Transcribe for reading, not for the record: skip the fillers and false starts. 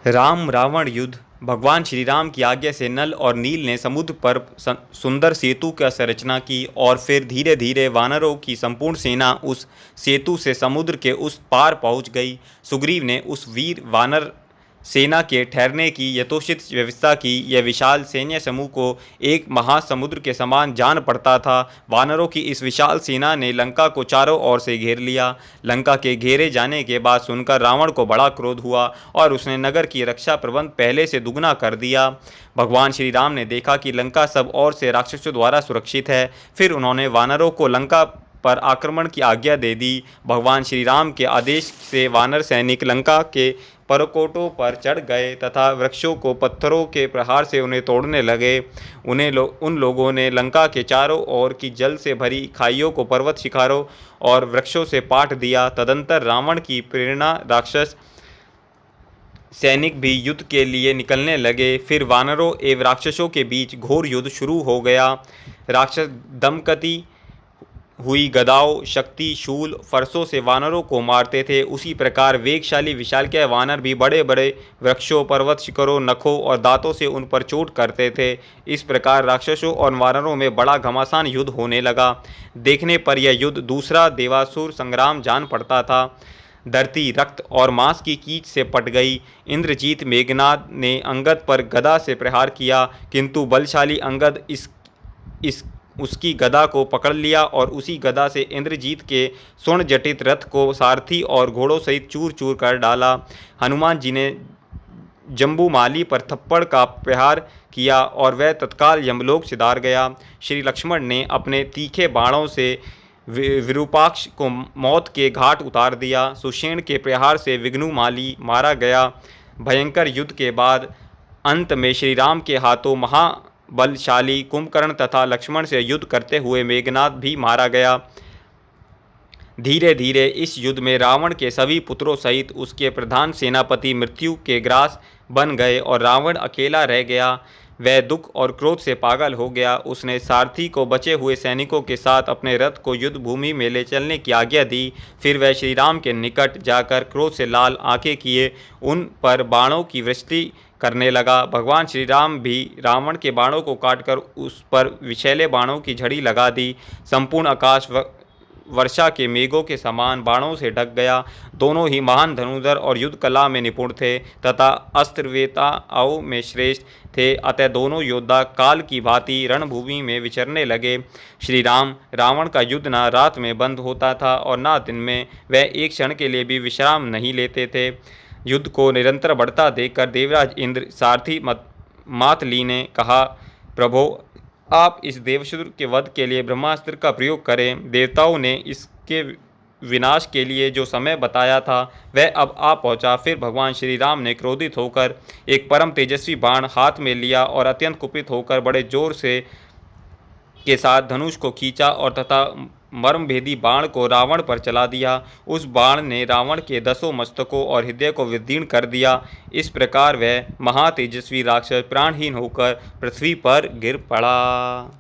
राम रावण युद्ध। भगवान श्री राम की आज्ञा से नल और नील ने समुद्र पर सुंदर सेतु की संरचना की और फिर धीरे धीरे वानरों की संपूर्ण सेना उस सेतु से समुद्र के उस पार पहुंच गई। सुग्रीव ने उस वीर वानर सेना के ठहरने की यथोचित व्यवस्था की। यह विशाल सैन्य समूह को एक महासमुद्र के समान जान पड़ता था। वानरों की इस विशाल सेना ने लंका को चारों ओर से घेर लिया। लंका के घेरे जाने के बाद सुनकर रावण को बड़ा क्रोध हुआ और उसने नगर की रक्षा प्रबंध पहले से दुगना कर दिया। भगवान श्री राम ने देखा कि लंका सब ओर से राक्षसों द्वारा सुरक्षित है। फिर उन्होंने वानरों को लंका पर आक्रमण की आज्ञा दे दी। भगवान श्री राम के आदेश से वानर सैनिक लंका के परकोटों पर चढ़ गए तथा वृक्षों को पत्थरों के प्रहार से उन्हें तोड़ने लगे। उन लोगों ने लंका के चारों ओर की जल से भरी खाइयों को पर्वत शिखरों और वृक्षों से पाट दिया। तदंतर रावण की प्रेरणा राक्षस सैनिक भी युद्ध के लिए निकलने लगे। फिर वानरों एवं राक्षसों के बीच घोर युद्ध शुरू हो गया। राक्षस दमकती हुई गदाओं, शक्ति शूल, फरसों से वानरों को मारते थे। उसी प्रकार वेगशाली विशालकाय वानर भी बड़े बड़े वृक्षों, पर्वत शिखरों, नखों और दांतों से उन पर चोट करते थे। इस प्रकार राक्षसों और वानरों में बड़ा घमासान युद्ध होने लगा। देखने पर यह युद्ध दूसरा देवासुर संग्राम जान पड़ता था। धरती रक्त और मांस की कीच से पट गई। इंद्रजीत मेघनाद ने अंगद पर गदा से प्रहार किया, किंतु बलशाली अंगद उसकी गदा को पकड़ लिया और उसी गदा से इंद्रजीत के स्वर्ण जटित रथ को सारथी और घोड़ों सहित चूर चूर कर डाला। हनुमान जी ने जम्बूमाली पर थप्पड़ का प्रहार किया और वह तत्काल यमलोक सिधार गया। श्री लक्ष्मण ने अपने तीखे बाणों से विरूपाक्ष को मौत के घाट उतार दिया। सुषेण के प्रहार से विघ्नुमाली मारा गया। भयंकर युद्ध के बाद अंत में श्री राम के हाथों महाबलशाली कुंभकर्ण तथा लक्ष्मण से युद्ध करते हुए मेघनाद भी मारा गया। धीरे धीरे इस युद्ध में रावण के सभी पुत्रों सहित उसके प्रधान सेनापति मृत्यु के ग्रास बन गए और रावण अकेला रह गया। वह दुख और क्रोध से पागल हो गया। उसने सारथी को बचे हुए सैनिकों के साथ अपने रथ को युद्ध भूमि में ले चलने की आज्ञा दी। फिर वह श्री राम के निकट जाकर क्रोध से लाल आंखें किए उन पर बाणों की वृष्टि करने लगा। भगवान श्री राम भी रावण के बाणों को काटकर उस पर विषैले बाणों की झड़ी लगा दी। संपूर्ण आकाश वर्षा के मेघों के समान बाणों से ढक गया। दोनों ही महान धनुर्धर और युद्ध कला में निपुण थे तथा अस्त्रवेताओं में श्रेष्ठ थे। अतः दोनों योद्धा काल की भांति रणभूमि में विचरने लगे। श्री राम रावण का युद्ध न रात में बंद होता था और न दिन में। वह एक क्षण के लिए भी विश्राम नहीं लेते थे। युद्ध को निरंतर बढ़ता देखकर देवराज इंद्र सारथी मातली ने कहा, प्रभो, आप इस देवासुर के वध के लिए ब्रह्मास्त्र का प्रयोग करें। देवताओं ने इसके विनाश के लिए जो समय बताया था वह अब आ पहुंचा। फिर भगवान श्री राम ने क्रोधित होकर एक परम तेजस्वी बाण हाथ में लिया और अत्यंत कुपित होकर बड़े जोर से के साथ धनुष को खींचा और तथा मर्मभेदी बाण को रावण पर चला दिया। उस बाण ने रावण के 10 मस्तकों और हृदय को विदीर्ण कर दिया। इस प्रकार वह महातेजस्वी राक्षस प्राणहीन होकर पृथ्वी पर गिर पड़ा।